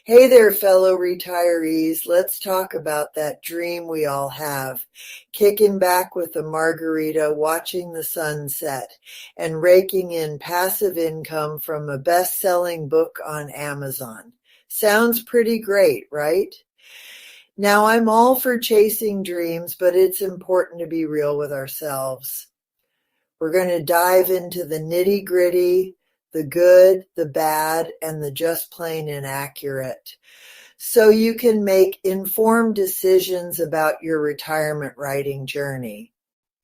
Hey there, fellow retirees. Let's talk about that dream we all have. Kicking back with a margarita, watching the sunset, and raking in passive income from a best-selling book on Amazon. Sounds pretty great, right? Now, I'm all for chasing dreams, but it's important to be real with ourselves. We're going to dive into the nitty-gritty, the good, the bad, and the just plain inaccurate, so you can make informed decisions about your retirement writing journey.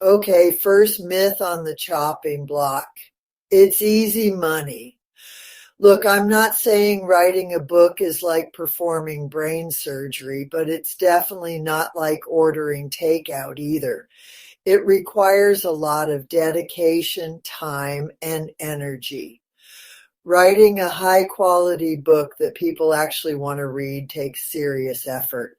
Okay, first myth on the chopping block. It's easy money. Look, I'm not saying writing a book is like performing brain surgery, but it's definitely not like ordering takeout either. It requires a lot of dedication, time, and energy. Writing a high-quality book that people actually want to read takes serious effort.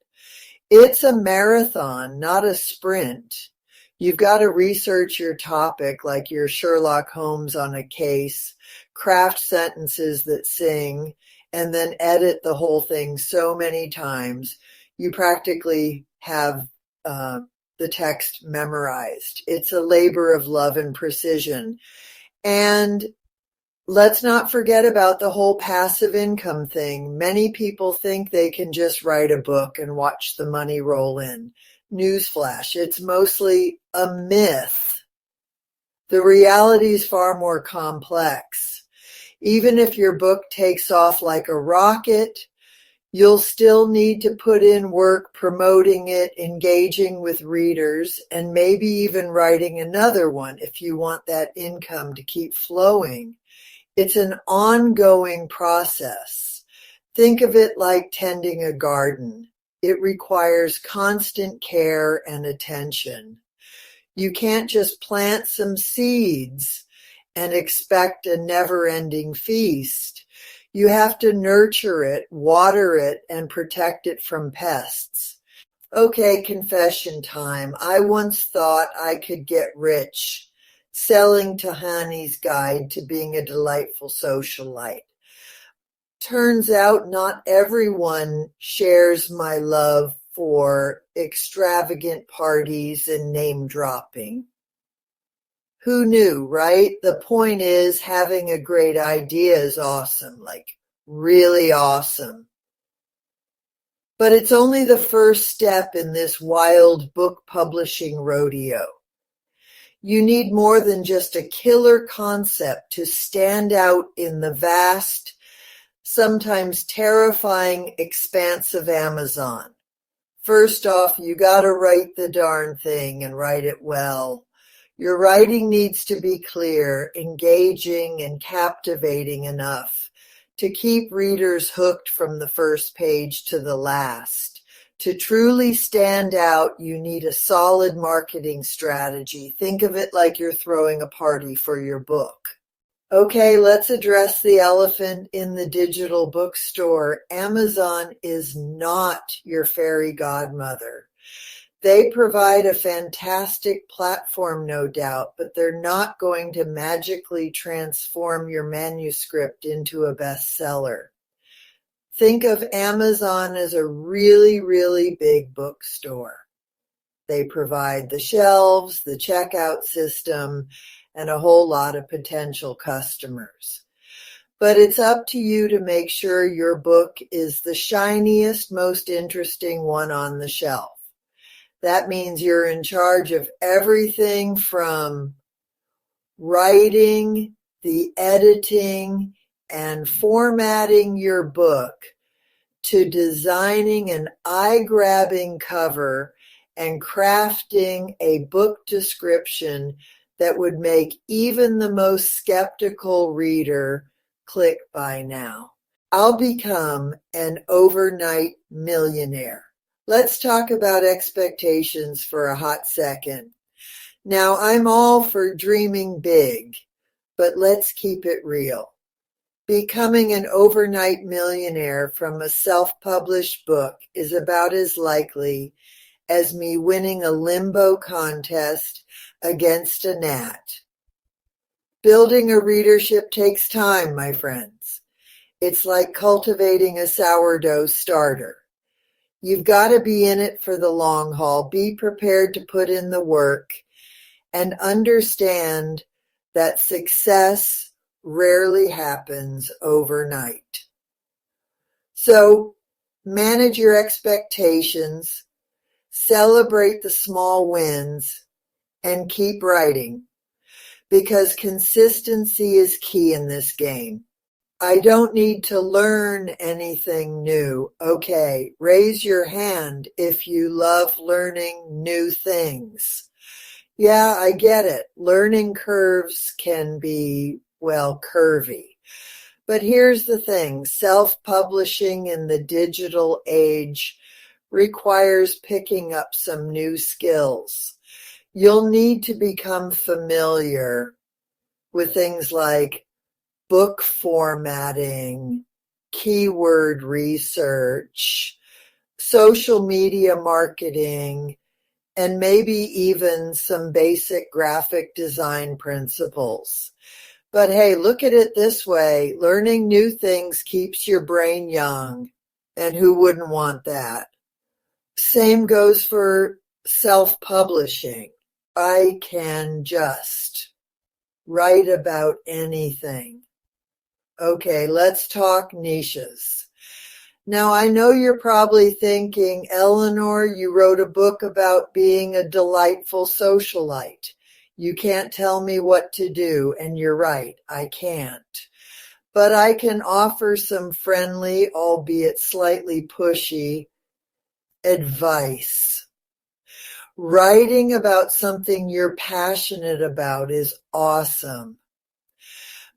It's a marathon, not a sprint. You've got to research your topic like you're Sherlock Holmes on a case, craft sentences that sing, and then edit the whole thing so many times you practically have the text memorized. It's a labor of love and precision. And let's not forget about the whole passive income thing. Many people think they can just write a book and watch the money roll in. Newsflash, it's mostly a myth. The reality is far more complex. Even if your book takes off like a rocket, you'll still need to put in work promoting it, engaging with readers, and maybe even writing another one if you want that income to keep flowing. It's an ongoing process. Think of it like tending a garden. It requires constant care and attention. You can't just plant some seeds and expect a never-ending feast. You have to nurture it, water it, and protect it from pests. Okay, confession time. I once thought I could get rich selling Tahani's Guide to Being a Delightful Socialite. Turns out not everyone shares my love for extravagant parties and name dropping. Who knew, right? The point is, having a great idea is awesome, like really awesome. But it's only the first step in this wild book publishing rodeo. You need more than just a killer concept to stand out in the vast, sometimes terrifying expanse of Amazon. First off, you gotta write the darn thing and write it well. Your writing needs to be clear, engaging, and captivating enough to keep readers hooked from the first page to the last. To truly stand out, you need a solid marketing strategy. Think of it like you're throwing a party for your book. Okay, let's address the elephant in the digital bookstore. Amazon is not your fairy godmother. They provide a fantastic platform, no doubt, but they're not going to magically transform your manuscript into a bestseller. Think of Amazon as a really, really big bookstore. They provide the shelves, the checkout system, and a whole lot of potential customers. But it's up to you to make sure your book is the shiniest, most interesting one on the shelf. That means you're in charge of everything from writing, the editing, and formatting your book to designing an eye-grabbing cover and crafting a book description that would make even the most skeptical reader click buy now. I'll become an overnight millionaire. Let's talk about expectations for a hot second. Now, I'm all for dreaming big, but let's keep it real. Becoming an overnight millionaire from a self-published book is about as likely as me winning a limbo contest against a gnat. Building a readership takes time, my friends. It's like cultivating a sourdough starter. You've got to be in it for the long haul. Be prepared to put in the work and understand that success rarely happens overnight. So manage your expectations, celebrate the small wins, and keep writing, because consistency is key in this game. I don't need to learn anything new. Okay, raise your hand if you love learning new things. Yeah, I get it. Learning curves can be, well, curvy. But here's the thing, self-publishing in the digital age requires picking up some new skills. You'll need to become familiar with things like book formatting, keyword research, social media marketing, and maybe even some basic graphic design principles. But hey, look at it this way. Learning new things keeps your brain young, and who wouldn't want that? Same goes for self-publishing. I can just write about anything. Okay, let's talk niches. Now, I know you're probably thinking, Eleanor, you wrote a book about being a delightful socialite. You can't tell me what to do, and you're right, I can't. But I can offer some friendly, albeit slightly pushy, advice. Writing about something you're passionate about is awesome.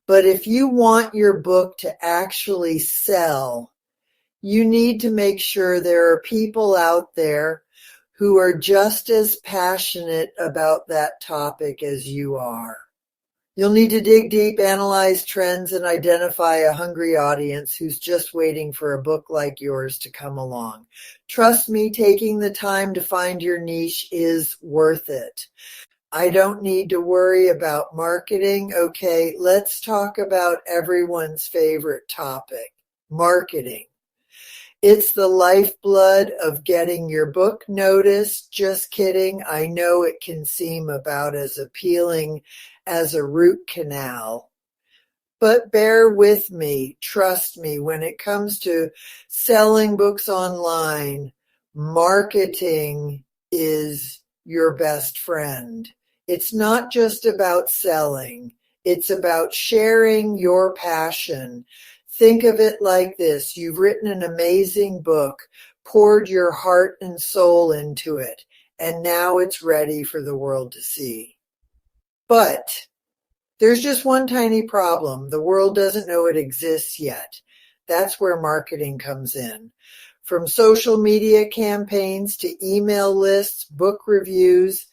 But if you want your book to actually sell, you need to make sure there are people out there who are just as passionate about that topic as you are. You'll need to dig deep, analyze trends, and identify a hungry audience who's just waiting for a book like yours to come along. Trust me, taking the time to find your niche is worth it. I don't need to worry about marketing. Okay, let's talk about everyone's favorite topic, marketing. It's the lifeblood of getting your book noticed. Just kidding. I know it can seem about as appealing as a root canal. But bear with me. Trust me, when it comes to selling books online, marketing is your best friend. It's not just about selling. It's about sharing your passion. Think of it like this. You've written an amazing book, poured your heart and soul into it, and now it's ready for the world to see. But there's just one tiny problem. The world doesn't know it exists yet. That's where marketing comes in. From social media campaigns to email lists, book reviews,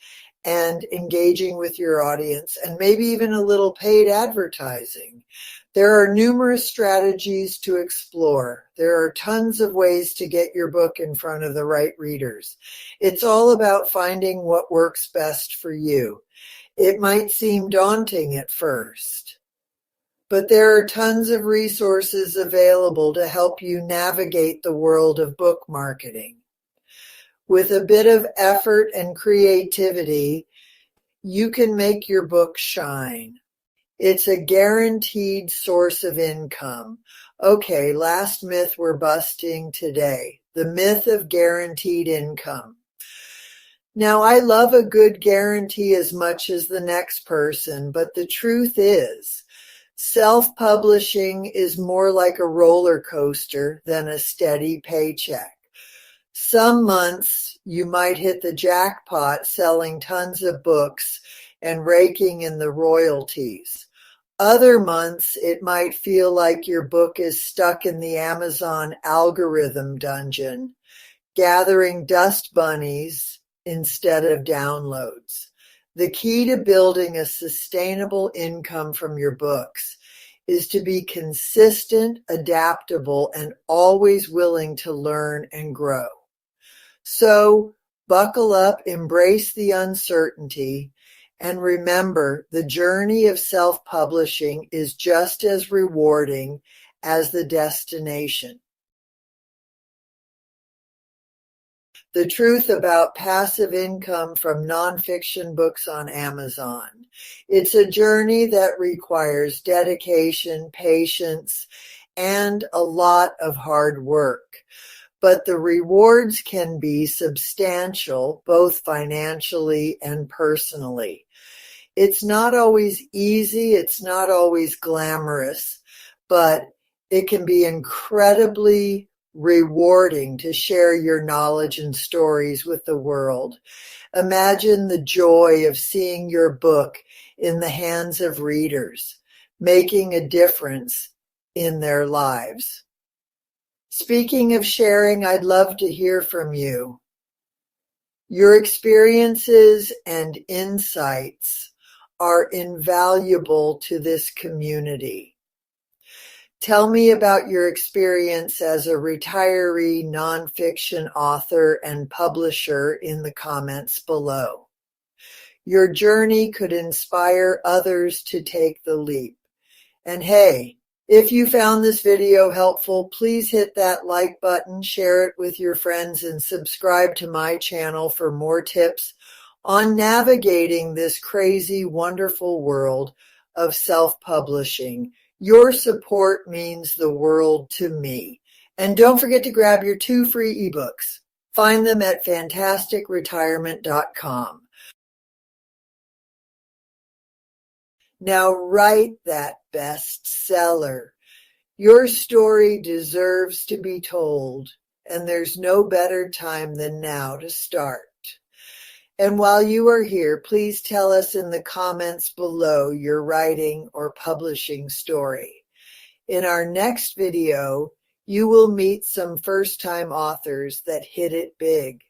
and engaging with your audience, and maybe even a little paid advertising. There are numerous strategies to explore. There are tons of ways to get your book in front of the right readers. It's all about finding what works best for you. It might seem daunting at first, but there are tons of resources available to help you navigate the world of book marketing. With a bit of effort and creativity, you can make your book shine. It's a guaranteed source of income. Okay, last myth we're busting today, the myth of guaranteed income. Now, I love a good guarantee as much as the next person, but the truth is, self-publishing is more like a roller coaster than a steady paycheck. Some months you might hit the jackpot selling tons of books and raking in the royalties. Other months it might feel like your book is stuck in the Amazon algorithm dungeon, gathering dust bunnies instead of downloads. The key to building a sustainable income from your books is to be consistent, adaptable, and always willing to learn and grow. So buckle up, embrace the uncertainty, and remember the journey of self-publishing is just as rewarding as the destination. The truth about passive income from nonfiction books on Amazon. It's a journey that requires dedication, patience, and a lot of hard work. But the rewards can be substantial, both financially and personally. It's not always easy, it's not always glamorous, but it can be incredibly rewarding to share your knowledge and stories with the world. Imagine the joy of seeing your book in the hands of readers, making a difference in their lives. Speaking of sharing, I'd love to hear from you. Your experiences and insights are invaluable to this community. Tell me about your experience as a retiree nonfiction author and publisher in the comments below. Your journey could inspire others to take the leap. And hey, if you found this video helpful, please hit that like button, share it with your friends, and subscribe to my channel for more tips on navigating this crazy, wonderful world of self-publishing. Your support means the world to me. And don't forget to grab your 2 free ebooks. Find them at fantasticretirement.com. Now write that bestseller. Your story deserves to be told, and there's no better time than now to start. And while you are here, please tell us in the comments below your writing or publishing story. In our next video, you will meet some first-time authors that hit it big.